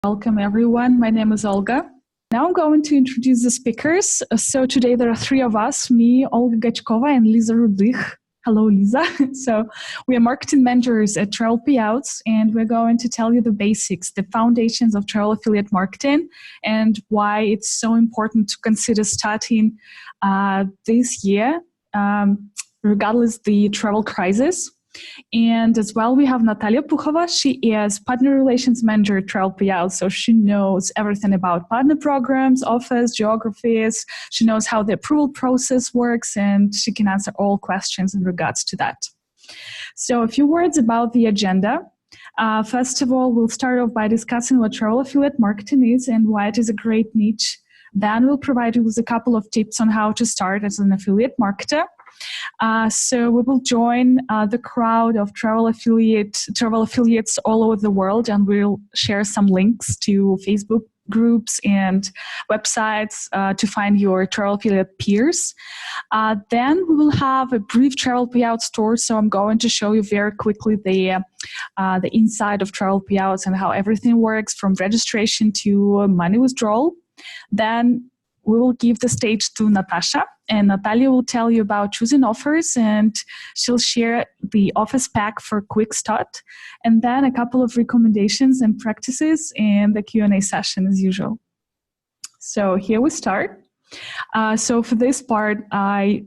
Welcome everyone, my name is Olga. Now I'm going to introduce the speakers. So today there are three of us, me, Olga Gachkova and Lisa Rudych. Hello Lisa. So we are marketing managers at Travelpayouts and we're going to tell you the basics, the foundations of travel affiliate marketing and why it's so important to consider starting this year, regardless the travel crisis. And as well, we have Natalia Pukhova. She is Partner Relations Manager at Travelpayouts, so she knows everything about partner programs, offers, geographies. She knows how the approval process works, and she can answer all questions in regards to that. So a few words about the agenda. First of all, we'll start off by discussing what travel affiliate marketing is and why it is a great niche. Then we'll provide you with a couple of tips on how to start as an affiliate marketer. So we will join the crowd of travel affiliates all over the world, and we'll share some links to Facebook groups and websites to find your travel affiliate peers. Then we will have a brief Travelpayouts tour. So I'm going to show you very quickly the inside of Travelpayouts and how everything works from registration to money withdrawal. Then we will give the stage to Natasha, and Natalia will tell you about choosing offers, and she'll share the office pack for a quick start, and then a couple of recommendations and practices and the Q&A session as usual. So here we start. So for this part, I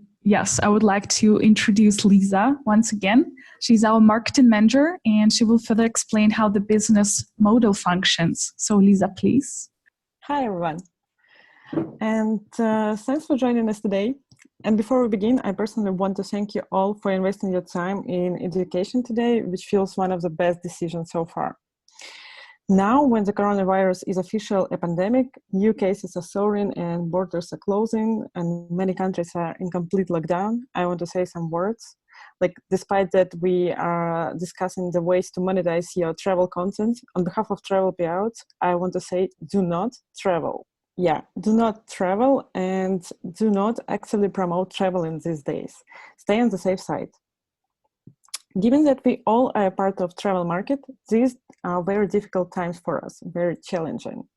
would like to introduce Lisa once again. She's our marketing manager, and she will further explain how the business model functions. So Lisa, please. Hi, everyone. And thanks for joining us today. And before we begin, I personally want to thank you all for investing your time in education today, which feels one of the best decisions so far. Now, when the coronavirus is officially a pandemic, new cases are soaring and borders are closing and many countries are in complete lockdown, I want to say some words. Like, despite that we are discussing the ways to monetize your travel content, on behalf of Travelpayouts, I want to say, do not travel. Yeah, do not travel and do not actually promote traveling these days. Stay on the safe side. Given that we all are a part of travel market, these are very difficult times for us, very challenging.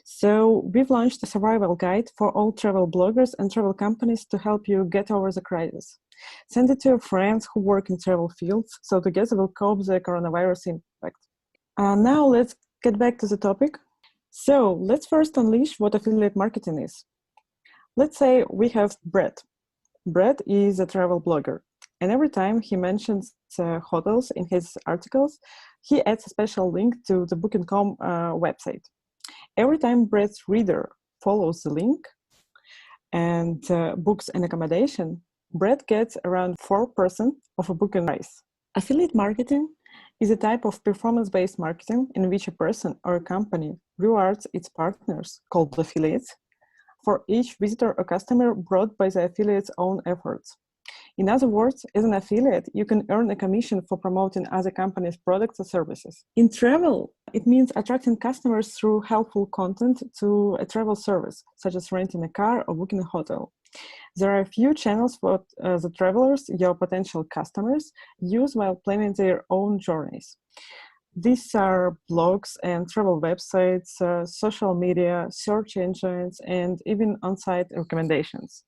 So we've launched a survival guide for all travel bloggers and travel companies to help you get over the crisis. Send it to your friends who work in travel fields, so together we'll cope with the coronavirus impact. Now let's get back to the topic. So let's first unleash what affiliate marketing is. Let's say we have Brett. Brett is a travel blogger, and every time he mentions hotels in his articles, he adds a special link to the Booking.com website. Every time Brett's reader follows the link and books an accommodation, Brett gets around 4% of a booking price. Affiliate marketing is a type of performance-based marketing in which a person or a company rewards its partners, called affiliates, for each visitor or customer brought by the affiliate's own efforts. In other words, as an affiliate, you can earn a commission for promoting other companies' products or services. In travel, it means attracting customers through helpful content to a travel service, such as renting a car or booking a hotel. There are a few channels for the travelers, your potential customers, use while planning their own journeys. These are blogs and travel websites, social media, search engines, and even on-site recommendations.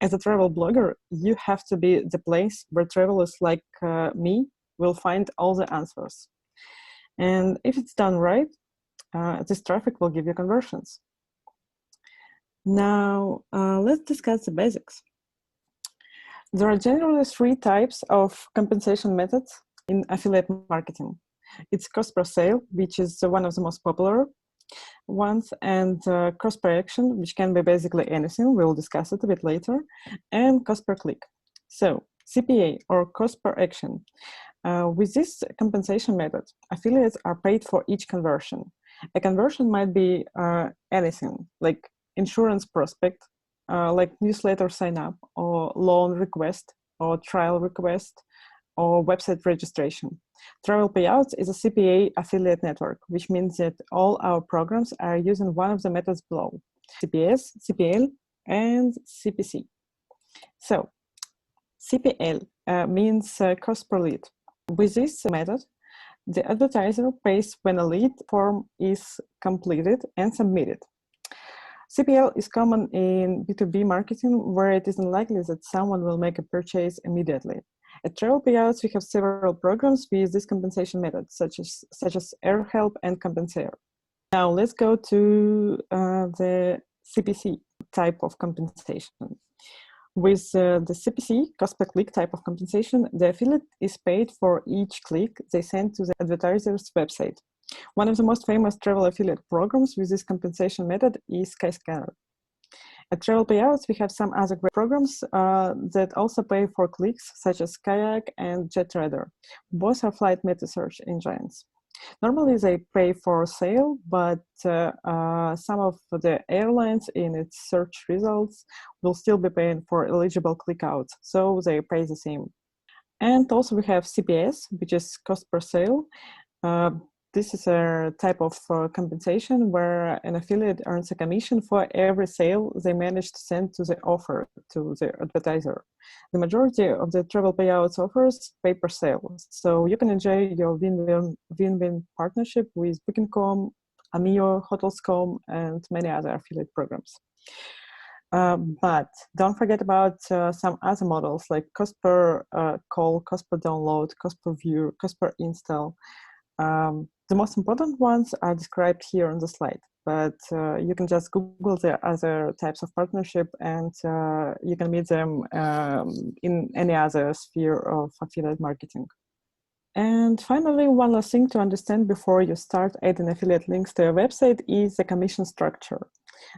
As a travel blogger, you have to be the place where travelers like me will find all the answers. And if it's done right, this traffic will give you conversions. Now, let's discuss the basics. There are generally three types of compensation methods in affiliate marketing. It's cost per sale, which is one of the most popular ones, and cost per action, which can be basically anything. We'll discuss it a bit later, and cost per click. So CPA, or cost per action. With this compensation method, affiliates are paid for each conversion. A conversion might be anything, like insurance prospect, like newsletter sign up, or loan request, or trial request, or website registration. Travelpayouts is a CPA affiliate network, which means that all our programs are using one of the methods below: CPS, CPL, and CPC. So CPL means cost per lead. With this method, The advertiser pays when a lead form is completed and submitted. CPL is common in B2B marketing, where it is unlikely that someone will make a purchase immediately. At Travelpayouts, we have several programs with this compensation method, such as AirHelp and Compensare. Now let's go to the CPC type of compensation. With the CPC, cost per click type of compensation, the affiliate is paid for each click they send to the advertiser's website. One of the most famous travel affiliate programs with this compensation method is Skyscanner. At Travelpayouts, we have some other great programs that also pay for clicks, such as Kayak and JetRadar. Both are flight meta search engines. Normally, they pay for sale, but some of the airlines in its search results will still be paying for eligible clickouts, so they pay the same. And also we have CPS, which is cost per sale. This is a type of compensation where an affiliate earns a commission for every sale they manage to send to the offer to the advertiser. The majority of the travel payouts offers pay per sale, so you can enjoy your win-win partnership with Booking.com, Amio, Hotels.com, and many other affiliate programs. But don't forget about some other models like cost per call, cost per download, cost per view, cost per install. The most important ones are described here on the slide, but you can just Google the other types of partnership and you can meet them in any other sphere of affiliate marketing. And finally, one last thing to understand before you start adding affiliate links to your website is the commission structure.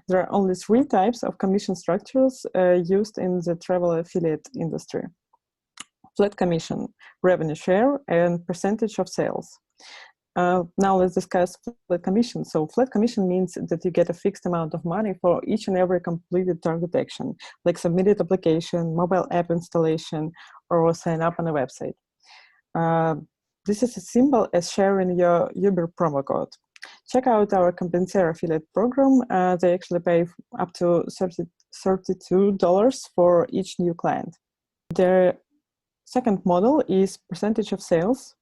There are only 3 types of commission structures used in the travel affiliate industry: flat commission, revenue share, and percentage of sales. Now let's discuss flat commission. So flat commission means that you get a fixed amount of money for each and every completed target action, like submitted application, mobile app installation, or sign up on a website. This is as simple as sharing your Uber promo code. Check out our Compensare affiliate program. They actually pay up to $32 for each new client. The second model is percentage of sales.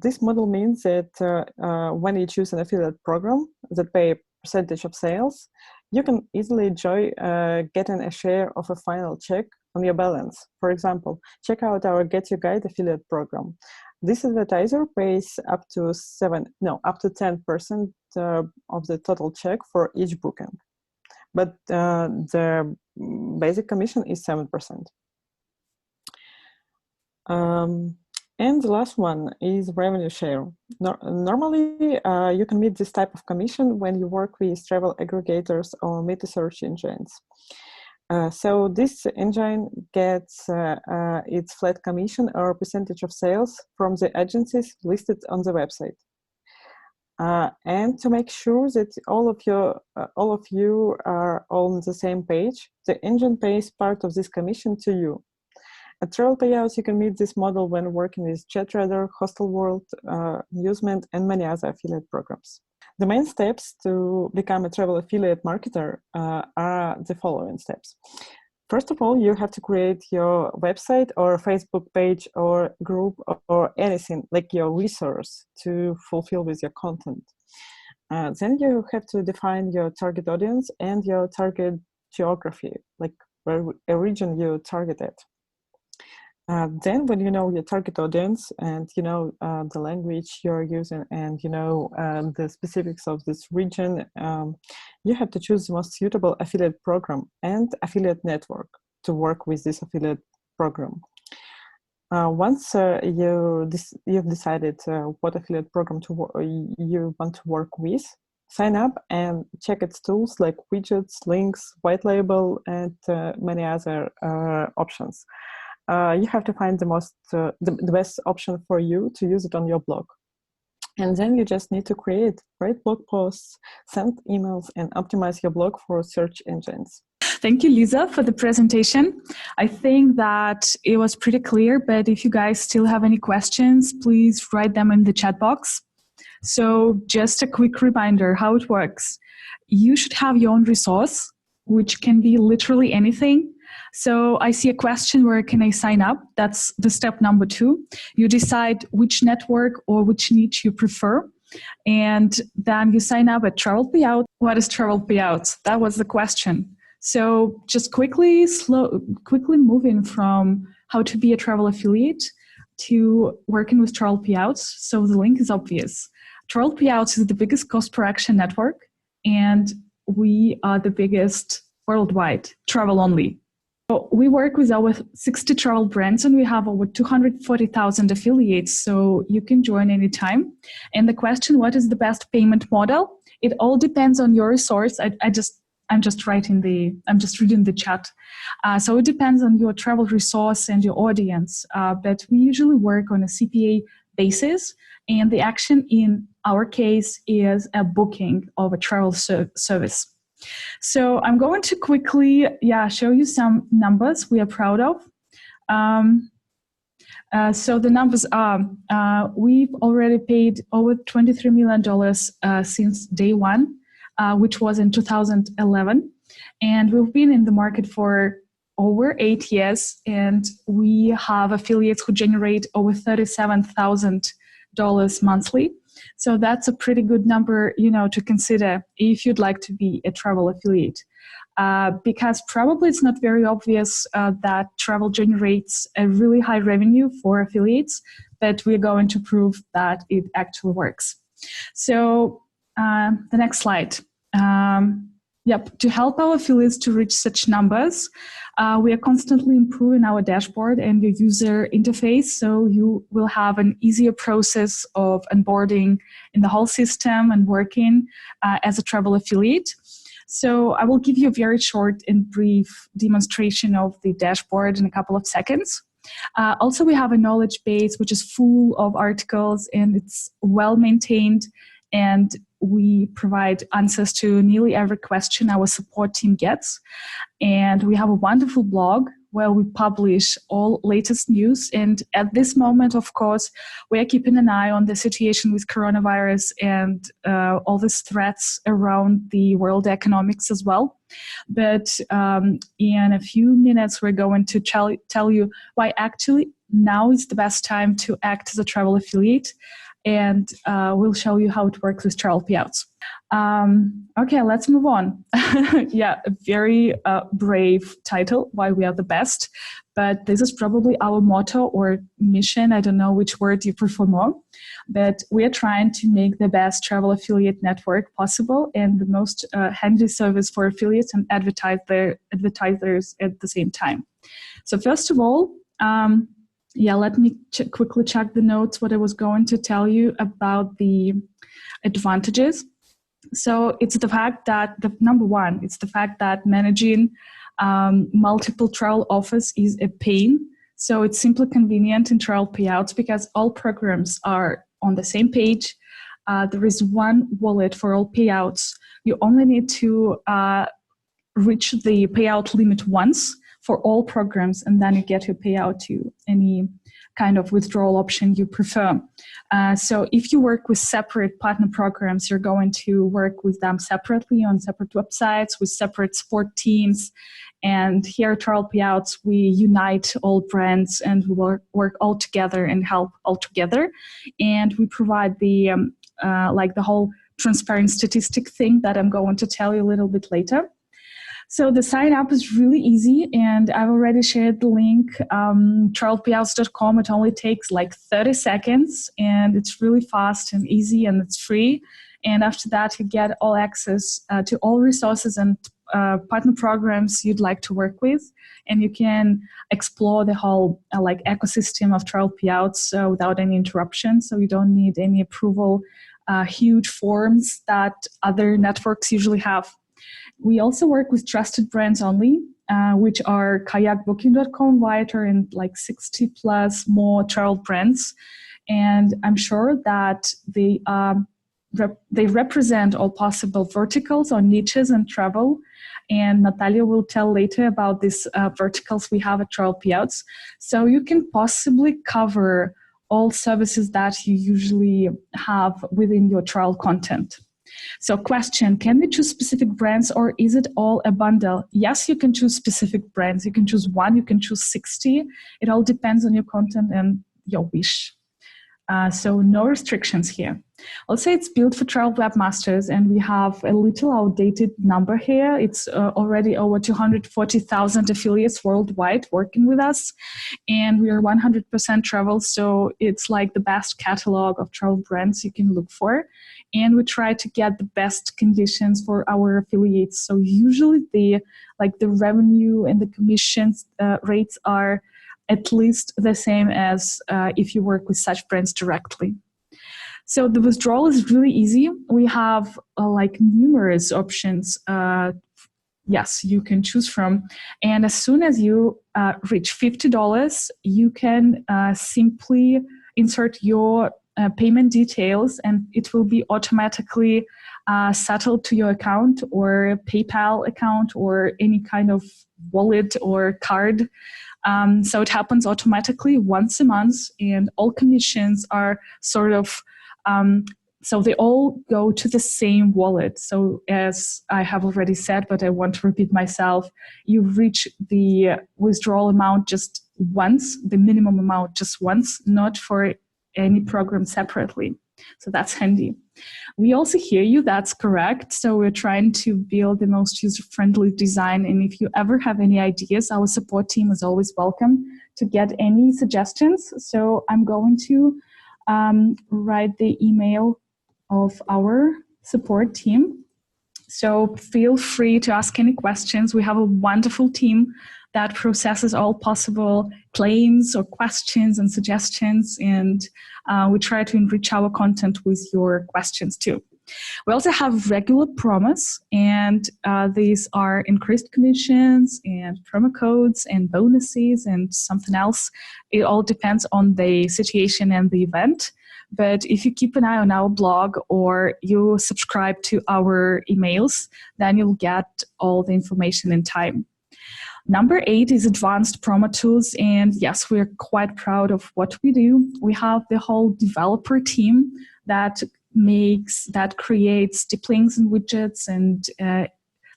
This model means that when you choose an affiliate program that pay a percentage of sales, you can easily enjoy getting a share of a final check on your balance. For example, check out our Get Your Guide affiliate program. This advertiser pays up to 10% of the total check for each booking, but the basic commission is 7%. And the last one is revenue share. Normally, you can meet this type of commission when you work with travel aggregators or meta search engines. So this engine gets its flat commission or percentage of sales from the agencies listed on the website. And to make sure that all of you are on the same page, the engine pays part of this commission to you. At Travelpayouts, you can meet this model when working with JetRadar, Hostelworld, Musement, and many other affiliate programs. The main steps to become a travel affiliate marketer are the following steps. First of all, you have to create your website or Facebook page or group or anything like your resource to fulfill with your content. Then you have to define your target audience and your target geography, like where a region you target at. Then when you know your target audience and you know the language you're using and you know the specifics of this region, you have to choose the most suitable affiliate program and affiliate network to work with this affiliate program. Once you've decided what affiliate program you want to work with, sign up and check its tools like widgets, links, white label, and many other options. You have to find the best option for you to use it on your blog. And then you just need to write blog posts, send emails, and optimize your blog for search engines. Thank you, Lisa, for the presentation. I think that it was pretty clear, but if you guys still have any questions, please write them in the chat box. So just a quick reminder how it works. You should have your own resource, which can be literally anything. So I see a question, where can I sign up? That's the step number 2. You decide which network or which niche you prefer. And then you sign up at Travelpayouts. What is Travelpayouts? That was the question. So just quickly moving from how to be a travel affiliate to working with Travelpayouts. So the link is obvious. Travelpayouts is the biggest cost per action network, and we are the biggest worldwide, travel only. So we work with over 60 travel brands, and we have over 240,000 affiliates, so you can join anytime. And the question, what is the best payment model? It all depends on your resource. I'm just reading the chat. So it depends on your travel resource and your audience. But we usually work on a CPA basis, and the action in our case is a booking of a travel service. So I'm going to quickly, show you some numbers we are proud of. So the numbers are, we've already paid over $23 million since day one, which was in 2011. And we've been in the market for over 8 years, and we have affiliates who generate over $37,000 monthly. So that's a pretty good number, to consider if you'd like to be a travel affiliate. Because probably it's not very obvious that travel generates a really high revenue for affiliates, but we're going to prove that it actually works. So the next slide. To help our affiliates to reach such numbers, we are constantly improving our dashboard and your user interface, so you will have an easier process of onboarding in the whole system and working as a travel affiliate. So I will give you a very short and brief demonstration of the dashboard in a couple of seconds. Also, we have a knowledge base which is full of articles, and it's well maintained, and we provide answers to nearly every question our support team gets. And we have a wonderful blog where we publish all latest news. And at this moment, of course, we are keeping an eye on the situation with coronavirus and all these threats around the world economics as well. But in a few minutes, we're going to tell you why actually now is the best time to act as a travel affiliate. And we'll show you how it works with Travelpayouts. Okay, let's move on. A very brave title, why we are the best. But this is probably our motto or mission. I don't know which word you prefer more. But we are trying to make the best travel affiliate network possible and the most handy service for affiliates and advertisers at the same time. So first of all, let me quickly check the notes, what I was going to tell you about the advantages. So it's the fact that, number one, it's the fact that managing multiple travel offers is a pain. So it's simply convenient in Travelpayouts because all programs are on the same page. There is one wallet for all payouts. You only need to reach the payout limit once for all programs, and then you get your payout to any kind of withdrawal option you prefer. So if you work with separate partner programs, you're going to work with them separately on separate websites with separate support teams. And here at Travelpayouts, we unite all brands and we work all together and help all together. And we provide the the whole transparent statistic thing that I'm going to tell you a little bit later. So the sign up is really easy, and I've already shared the link, travelpayouts.com. It only takes like 30 seconds, and it's really fast and easy, and it's free. And after that, you get all access to all resources and partner programs you'd like to work with, and you can explore the whole ecosystem of Travelpayouts without any interruption. So you don't need any approval, huge forms that other networks usually have. We also work with trusted brands only, which are kayakbooking.com, Viator, and 60 plus more travel brands. And I'm sure that they represent all possible verticals or niches in travel. And Natalia will tell later about these verticals we have at Travelpayouts. So you can possibly cover all services that you usually have within your travel content. So question, can we choose specific brands or is it all a bundle? Yes, you can choose specific brands. You can choose 1, you can choose 60. It all depends on your content and your wish. So no restrictions here. I'll say it's built for travel webmasters, and we have a little outdated number here. It's already over 240,000 affiliates worldwide working with us, and we are 100% travel, so it's like the best catalog of travel brands you can look for. And we try to get the best conditions for our affiliates. So usually the revenue and the commissions rates are at least the same as if you work with such brands directly. So the withdrawal is really easy. We have numerous options. Yes, you can choose from. And as soon as you reach $50, you can simply insert your payment details, and it will be automatically settled to your account or PayPal account or any kind of wallet or card. So it happens automatically once a month, and all commissions are sort of, so they all go to the same wallet. So as I have already said, but I want to repeat myself, you reach the withdrawal amount just once, the minimum amount just once, not for any program separately. So that's handy. We also hear you, that's correct. So we're trying to build the most user-friendly design. And if you ever have any ideas, our support team is always welcome to get any suggestions. So I'm going to write the email of our support team. So feel free to ask any questions. We have a wonderful team that processes all possible claims or questions and suggestions, and we try to enrich our content with your questions too. We also have regular promos, and these are increased commissions and promo codes and bonuses and something else. It all depends on the situation and the event. But if you keep an eye on our blog or you subscribe to our emails, then you'll get all the information in time. Number 8 is advanced promo tools. And yes, we're quite proud of what we do. We have the whole developer team that creates deep links and widgets and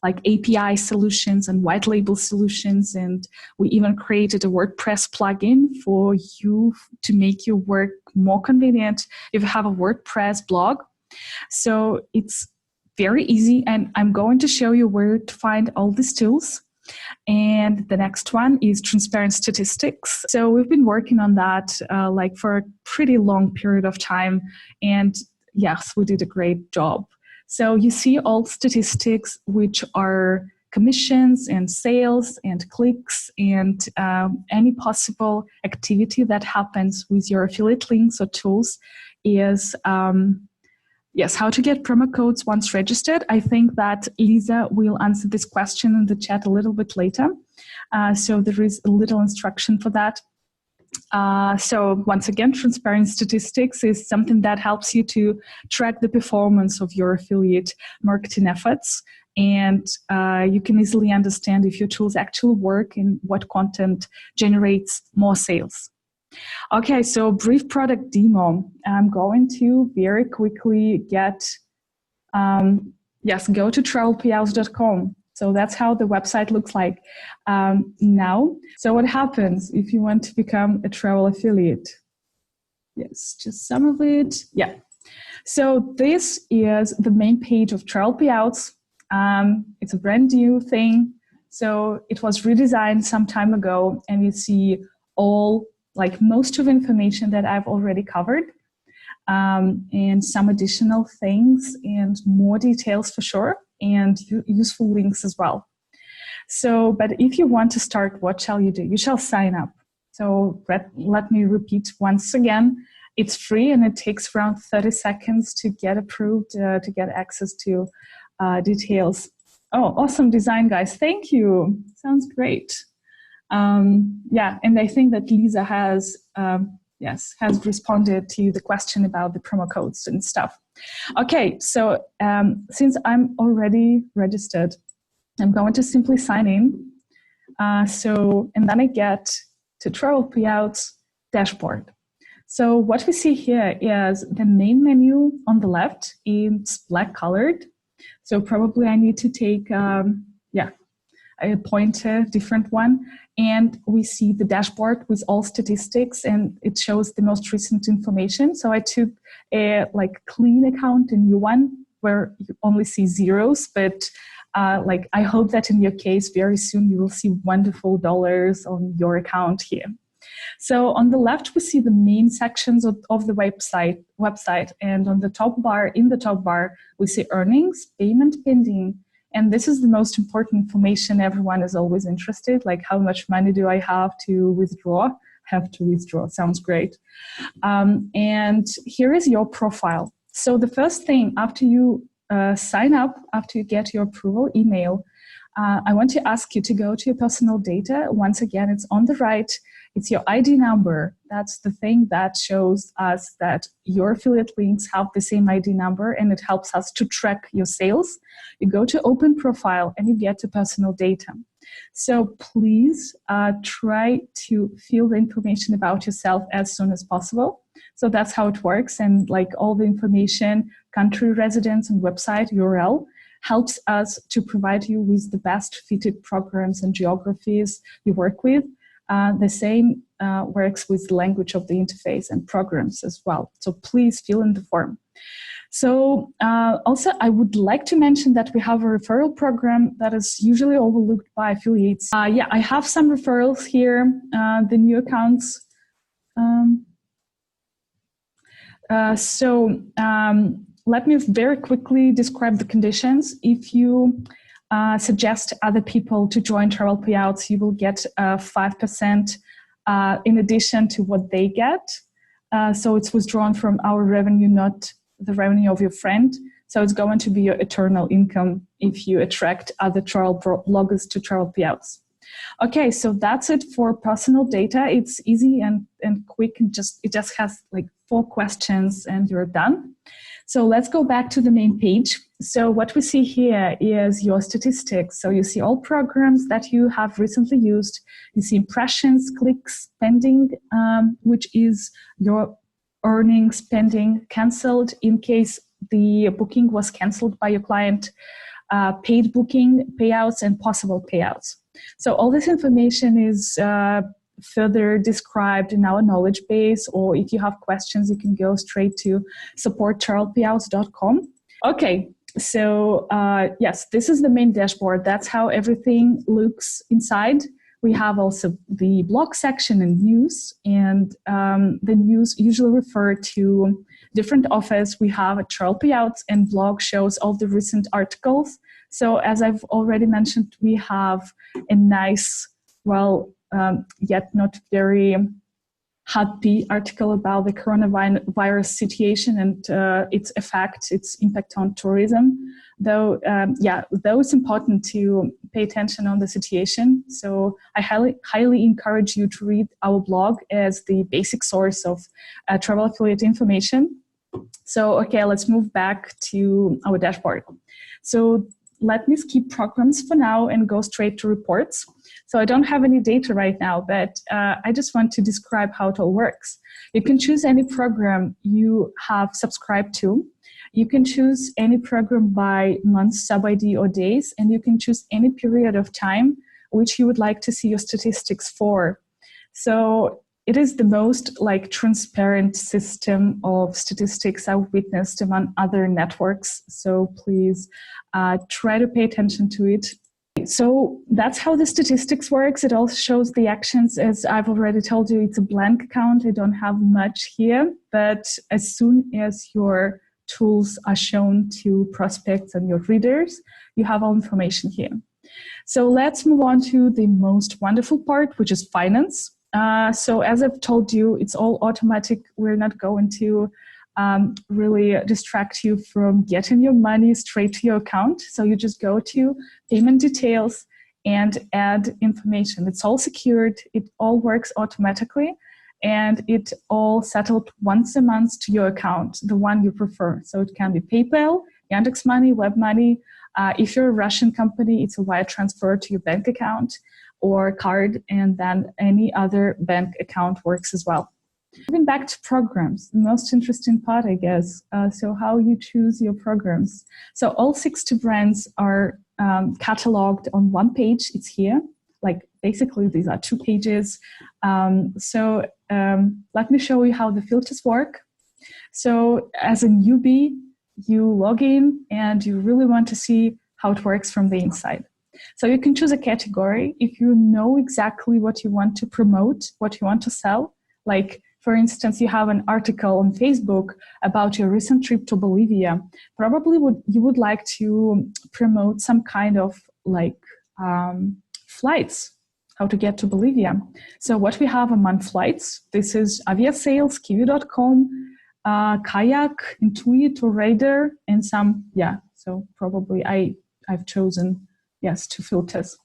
like API solutions and white label solutions. And we even created a WordPress plugin for you to make your work more convenient if you have a WordPress blog. So it's very easy. And I'm going to show you where to find all these tools. And the next one is transparent statistics. So we've been working on that for a pretty long period of time. And yes, we did a great job. So you see all statistics, which are commissions and sales and clicks and any possible activity that happens with your affiliate links or tools is yes, how to get promo codes once registered. I think that Lisa will answer this question in the chat a little bit later. So there is a little instruction for that. So once again, transparent statistics is something that helps you to track the performance of your affiliate marketing efforts. And you can easily understand if your tools actually work and what content generates more sales. Okay, so brief product demo. I'm going to very quickly go to travelpayouts.com. So that's how the website looks like now. So what happens if you want to become a travel affiliate? Yes, just some of it. Yeah. So this is the main page of Travelpayouts. It's a brand new thing. So it was redesigned some time ago, and you see most of information that I've already covered, and some additional things and more details for sure, and useful links as well. So, but if you want to start, what shall you do? You shall sign up. So let me repeat once again, it's free and it takes around 30 seconds to get approved, to get access to details. Oh, awesome design, guys. Thank you. Sounds great. And I think that Lisa has responded to the question about the promo codes and stuff. Okay, so since I'm already registered, I'm going to simply sign in. And then I get to Travelpayouts dashboard. So what we see here is the main menu on the left. It's black colored. So probably I need to take, I point a different one, and we see the dashboard with all statistics, and it shows the most recent information. So I took a clean account, a new one, where you only see zeros, but I hope that in your case, very soon you will see wonderful dollars on your account here. So on the left, we see the main sections of the website, and on the top bar, we see earnings, payment pending. And this is the most important information. Everyone is always interested, like how much money do I have to withdraw? Sounds great. And here is your profile. So the first thing after you sign up, after you get your approval email, I want to ask you to go to your personal data. Once again, it's on the right. It's your ID number. That's the thing that shows us that your affiliate links have the same ID number, and it helps us to track your sales. You go to open profile and you get to personal data. So please try to fill the information about yourself as soon as possible. So that's how it works. And all the information, country, residence, and website URL helps us to provide you with the best fitted programs and geographies you work with. The same works with the language of the interface and programs as well. So please fill in the form. So also, I would like to mention that we have a referral program that is usually overlooked by affiliates. I have some referrals here, the new accounts. Let me very quickly describe the conditions. If you suggest other people to join Travelpayouts, you will get 5% in addition to what they get. So it's withdrawn from our revenue, not the revenue of your friend. So it's going to be your eternal income if you attract other travel bloggers to Travelpayouts. Okay, so that's it for personal data. It's easy and quick, and it just has 4 questions and you're done. So let's go back to the main page. So what we see here is your statistics. So you see all programs that you have recently used. You see impressions, clicks, pending, which is your earnings pending, canceled in case the booking was canceled by your client, paid booking, payouts, and possible payouts. So all this information is further described in our knowledge base, or if you have questions, you can go straight to support.travelpayouts.com. Okay, so yes, this is the main dashboard. That's how everything looks inside. We have also the blog section and news, and the news usually refer to different offers we have at Travelpayouts, and blog shows all the recent articles. So as I've already mentioned, we have a nice, yet not very happy article about the coronavirus situation and its effect, its impact on tourism. Though it's important to pay attention on the situation. So I highly encourage you to read our blog as the basic source of travel affiliate information. So, okay, let's move back to our dashboard. So let me skip programs for now and go straight to reports. So I don't have any data right now, but I just want to describe how it all works. You can choose any program you have subscribed to. You can choose any program by month, sub-ID, or days, and you can choose any period of time which you would like to see your statistics for. So it is the most transparent system of statistics I've witnessed among other networks. So please try to pay attention to it. So that's how the statistics works. It also shows the actions. As I've already told you, it's a blank account. I don't have much here, but as soon as your tools are shown to prospects and your readers, you have all information here. So let's move on to the most wonderful part, which is finance. So as I've told you, it's all automatic. We're not going to really distract you from getting your money straight to your account. So you just go to payment details and add information. It's all secured. It all works automatically. And it all settled once a month to your account, the one you prefer. So it can be PayPal, Yandex Money, WebMoney. If you're a Russian company, it's a wire transfer to your bank account or card, and then any other bank account works as well. Moving back to programs, the most interesting part, I guess. So how you choose your programs. So all 60 brands are cataloged on one page. It's here. Like basically these are 2 pages. Let me show you how the filters work. So as a newbie, you log in and you really want to see how it works from the inside. So you can choose a category if you know exactly what you want to promote, what you want to sell. Like, for instance, you have an article on Facebook about your recent trip to Bolivia. Probably you would like to promote some kind of flights, how to get to Bolivia. So what we have among flights, this is Aviasales, Kiwi.com, Kayak, Intuit, or Radar, and some, so probably I've chosen, 2 filters.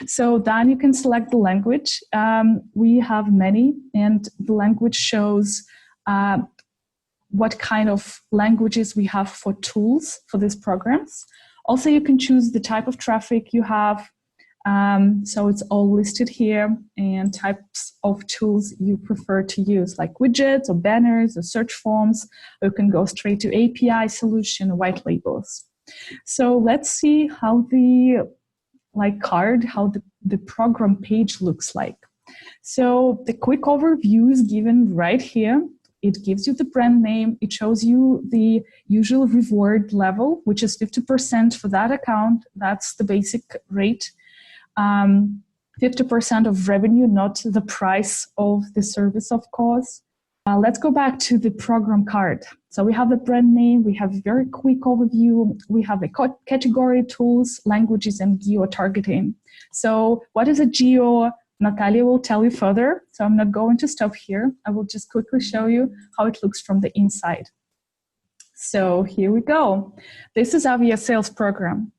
So then you can select the language. We have many, and the language shows what kind of languages we have for tools for these programs. Also, you can choose the type of traffic you have. So it's all listed here, and types of tools you prefer to use, like widgets or banners or search forms, or you can go straight to API solution or white labels. So let's see how the program page looks like. So the quick overview is given right here. It gives you the brand name. It shows you the usual reward level, which is 50% for that account. That's the basic rate. 50% of revenue, not the price of the service, of course. Let's go back to the program card. So we have the brand name, we have a very quick overview, we have a category, tools, languages, and geo-targeting. So what is a geo? Natalia will tell you further, so I'm not going to stop here. I will just quickly show you how it looks from the inside. So here we go. This is Aviasales program.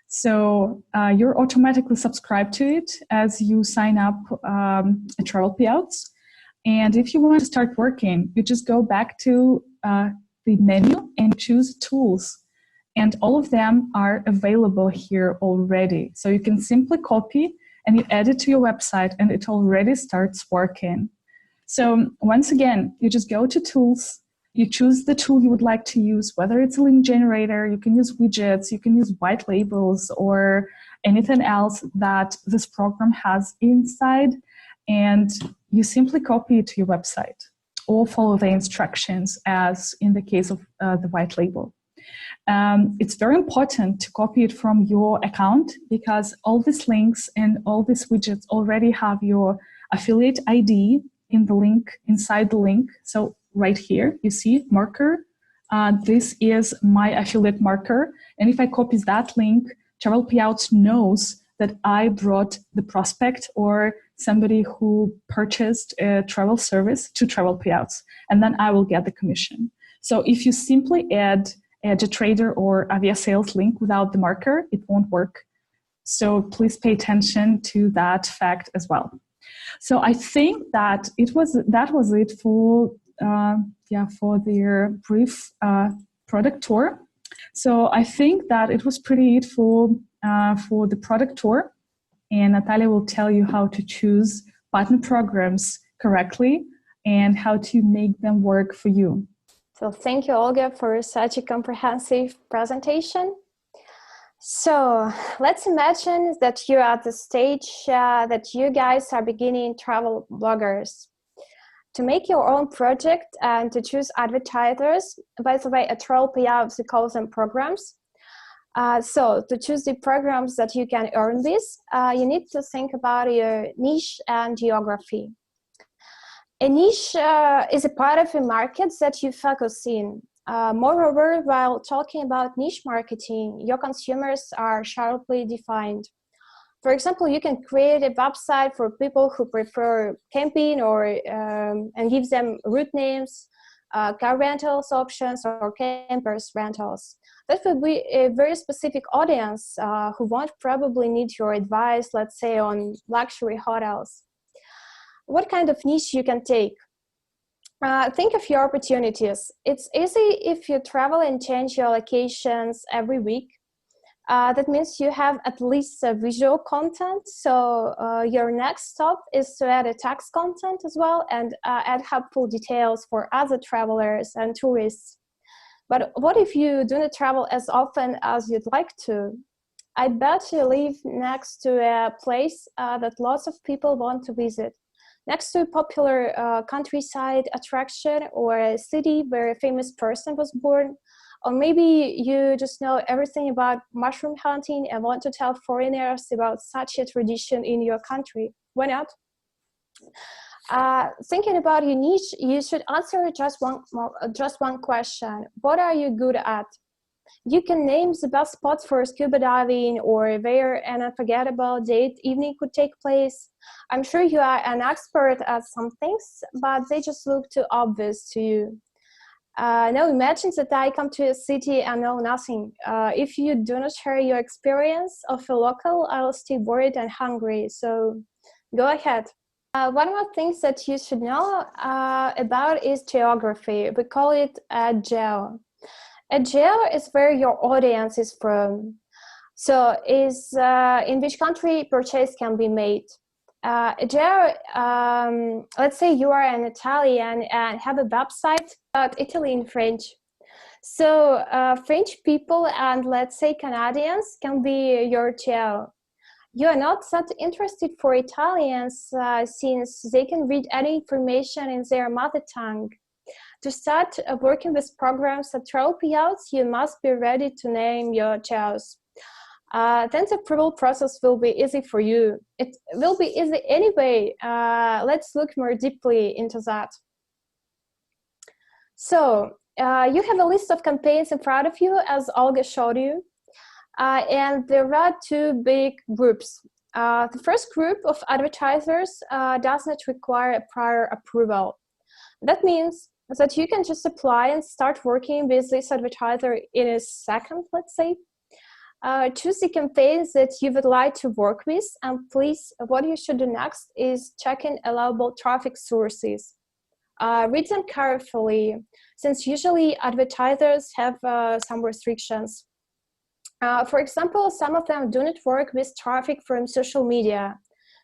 So you're automatically subscribed to it as you sign up at Travelpayouts. And if you want to start working, you just go back to the menu and choose tools. And all of them are available here already. So you can simply copy and you add it to your website and it already starts working. So once again, you just go to tools, you choose the tool you would like to use, whether it's a link generator, you can use widgets, you can use white labels or anything else that this program has inside, and you simply copy it to your website or follow the instructions as in the case of the white label. It's very important to copy it from your account because all these links and all these widgets already have your affiliate ID in the link, inside the link. So right here, you see marker. This is my affiliate marker. And if I copy that link, Travelpayouts knows that I brought the prospect or somebody who purchased a travel service to Travelpayouts, and then I will get the commission. So if you simply add a trader or Aviasales link without the marker, it won't work. So please pay attention to that fact as well. So I think that that was it for their brief product tour. So I think that it was pretty it for the product tour. And Natalia will tell you how to choose partner programs correctly and how to make them work for you. So thank you, Olga, for such a comprehensive presentation. So let's imagine that you're at the stage that you guys are beginning travel bloggers. To make your own project and to choose advertisers, by the way, at Travelpayouts, we call them programs. So to choose the programs that you can earn this, you need to think about your niche and geography. A niche is a part of a market that you focus in. Moreover, while talking about niche marketing, your consumers are sharply defined. For example, you can create a website for people who prefer camping or and give them route names, car rentals options, or campers rentals. That would be a very specific audience who won't probably need your advice, let's say, on luxury hotels. What kind of niche you can take? Think of your opportunities. It's easy if you travel and change your locations every week. That means you have at least visual content. So your next stop is to add a text content as well and add helpful details for other travelers and tourists. But what if you do not travel as often as you'd like to? I bet you live next to a place that lots of people want to visit, next to a popular countryside attraction or a city where a famous person was born. Or maybe you just know everything about mushroom hunting and want to tell foreigners about such a tradition in your country. Why not? Thinking about your niche, you should answer just one question. What are you good at? You can name the best spots for scuba diving or where an unforgettable date evening could take place. I'm sure you are an expert at some things, but they just look too obvious to you. Now imagine that I come to a city and know nothing. If you do not share your experience of a local, I'll stay worried and hungry. So go ahead. One more thing that you should know about is geography. We call it geo. A geo is where your audience is from. So is in which country purchase can be made. Let's say you are an Italian and have a website about Italy in French. So French people and let's say Canadians can be your geo. You are not that interested for Italians since they can read any information in their mother tongue. To start working with programs at Travelpayouts, you must be ready to name your geos. Then the approval process will be easy for you. It will be easy anyway. Let's look more deeply into that. So you have a list of campaigns in front of you, as Olga showed you. And there are two big groups. The first group of advertisers does not require a prior approval. That means that you can just apply and start working with this advertiser in a second, let's say. Choose the campaigns that you would like to work with, and please, what you should do next is check in allowable traffic sources. Read them carefully, since usually advertisers have some restrictions. For example, some of them do not work with traffic from social media.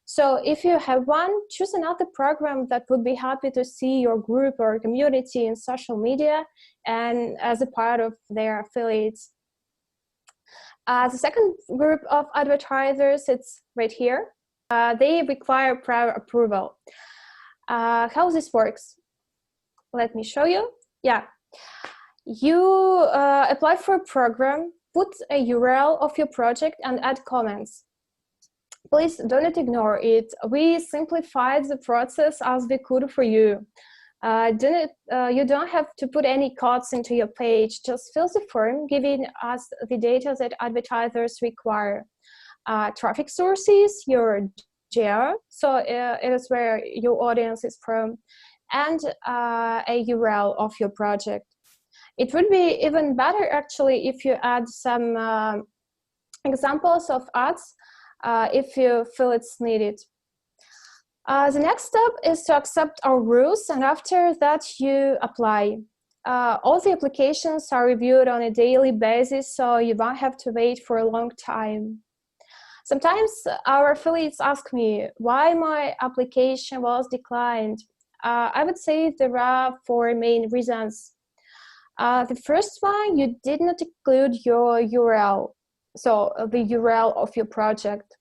So if you have one, choose another program that would be happy to see your group or community in social media and as a part of their affiliates. The second group of advertisers, it's right here. They require prior approval. How this works? Let me show you. Yeah, you apply for a program, put a URL of your project and add comments. Please do not ignore it. We simplified the process as we could for you. You don't have to put any codes into your page. Just fill the form, giving us the data that advertisers require. Traffic sources, your geo, so it is where your audience is from, and a URL of your project. It would be even better actually if you add some examples of ads if you feel it's needed. The next step is to accept our rules, and after that you apply. All the applications are reviewed on a daily basis, so you won't have to wait for a long time. Sometimes our affiliates ask me why my application was declined. I would say there are 4 main reasons. The first one, you did not include your URL, so the URL of your project.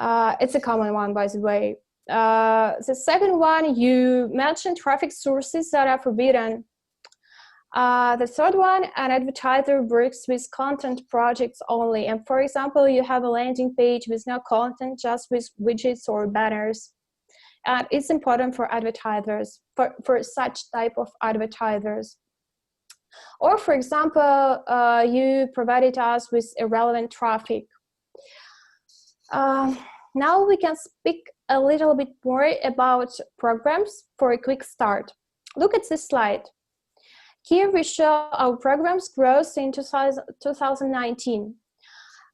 It's a common one, by the way. The second one, you mentioned traffic sources that are forbidden. The third one, an advertiser works with content projects only. And for example, you have a landing page with no content, just with widgets or banners. And it's important for advertisers, for such type of advertisers. Or for example, you provided us with irrelevant traffic. Now we can speak a little bit more about programs for a quick start. Look at this slide. Here we show our program's growth in 2019.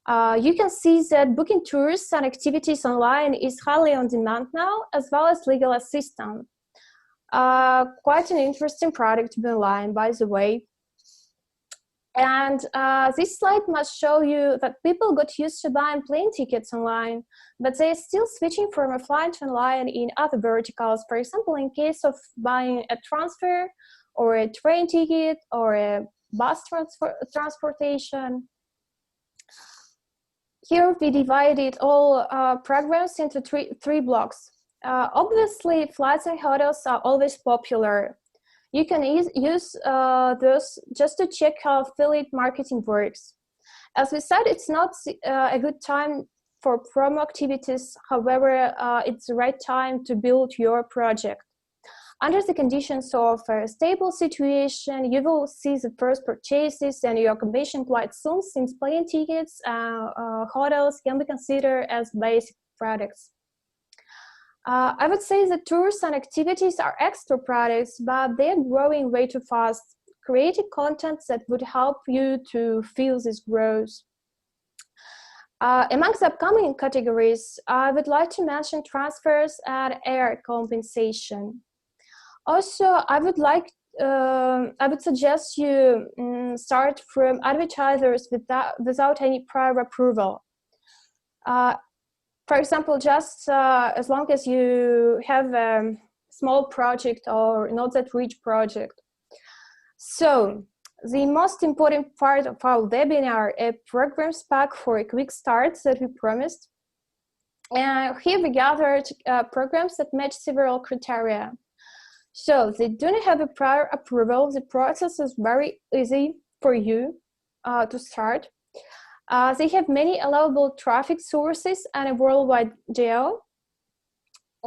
You can see that booking tours and activities online is highly on demand now, as well as legal assistance. Quite an interesting product to be online, by the way. And this slide must show you that people got used to buying plane tickets online, but they're still switching from offline to online in other verticals. For example, in case of buying a transfer or a train ticket or a bus transportation. Here we divided all programs into three blocks. Obviously, flights and hotels are always popular. You can use those just to check how affiliate marketing works. As we said, it's not a good time for promo activities. However, it's the right time to build your project. Under the conditions of a stable situation, you will see the first purchases and your commission quite soon, since plane tickets, hotels can be considered as basic products. I would say that tours and activities are extra products, but they're growing way too fast. Creating content that would help you to fuel this growth. Amongst the upcoming categories, I would like to mention transfers and air compensation. Also, I would suggest you start from advertisers without any prior approval. For example, just as long as you have a small project or not that rich project. So, the most important part of our webinar, a programs pack for a quick start that we promised. Here we gathered programs that match several criteria. So they do not have a prior approval. The process is very easy for you to start. They have many allowable traffic sources and a worldwide geo.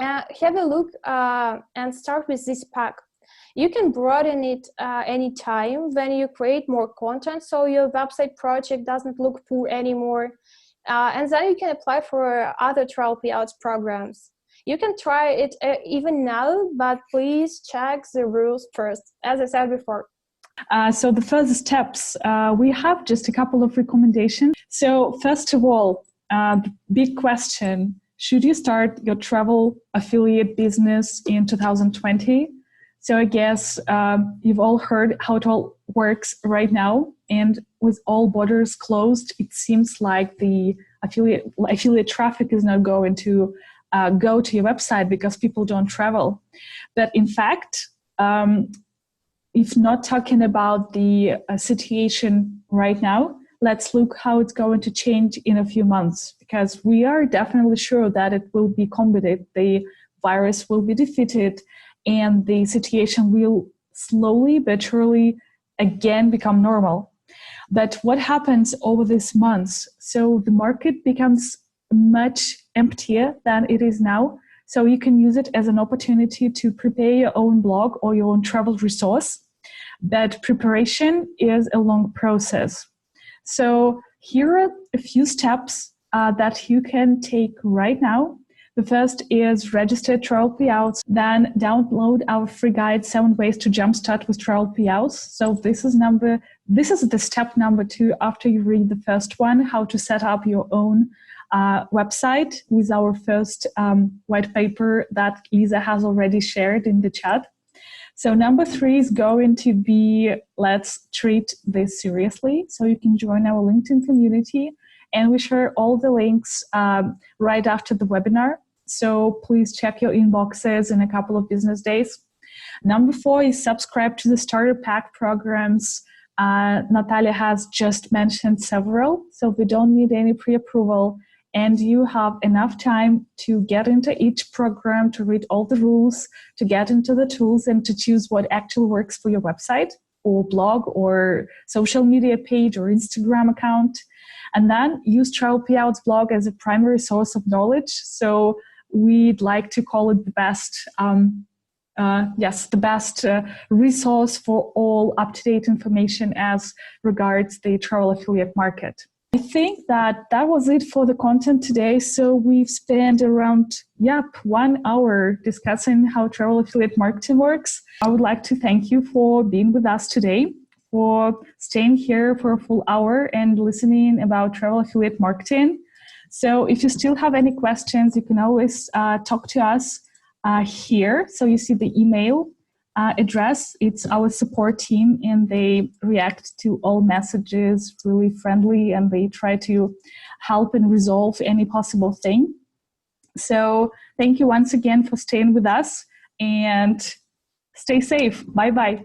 Have a look and start with this pack. You can broaden it anytime when you create more content, so your website project doesn't look poor anymore. And then you can apply for other Travelpayouts programs. You can try it even now, but please check the rules first, as I said before. So the first steps, we have just a couple of recommendations. So first of all, the big question, should you start your travel affiliate business in 2020? So I guess you've all heard how it all works right now. And with all borders closed, it seems like the affiliate traffic is not going to go to your website because people don't travel. But in fact, if not talking about the situation right now, let's look how it's going to change in a few months, because we are definitely sure that it will be combated, the virus will be defeated, and the situation will slowly but surely again become normal. But what happens over these months? So the market becomes much emptier than it is now. So you can use it as an opportunity to prepare your own blog or your own travel resource. But preparation is a long process. So here are a few steps that you can take right now. The first is register Travelpayouts, then download our free guide, 7 ways to jumpstart with Travelpayouts. So this is the step number 2 after you read the first one, how to set up your own website, with our first white paper that Lisa has already shared in the chat. So number 3 is going to be, let's treat this seriously. So you can join our LinkedIn community, and we share all the links right after the webinar. So please check your inboxes in a couple of business days. Number 4 is subscribe to the starter pack programs. Natalia has just mentioned several, so we don't need any pre-approval. And you have enough time to get into each program, to read all the rules, to get into the tools, and to choose what actually works for your website or blog or social media page or Instagram account. And then use Travelpayouts blog as a primary source of knowledge. So we'd like to call it the best, resource for all up-to-date information as regards the travel affiliate market. I think that was it for the content today. So we've spent around 1 hour discussing how travel affiliate marketing works. I would like to thank you for being with us today, for staying here for a full hour and listening about travel affiliate marketing. So if you still have any questions, you can always talk to us here. So you see the email address. It's our support team, and they react to all messages really friendly, and they try to help and resolve any possible thing. So thank you once again for staying with us, and stay safe. Bye-bye.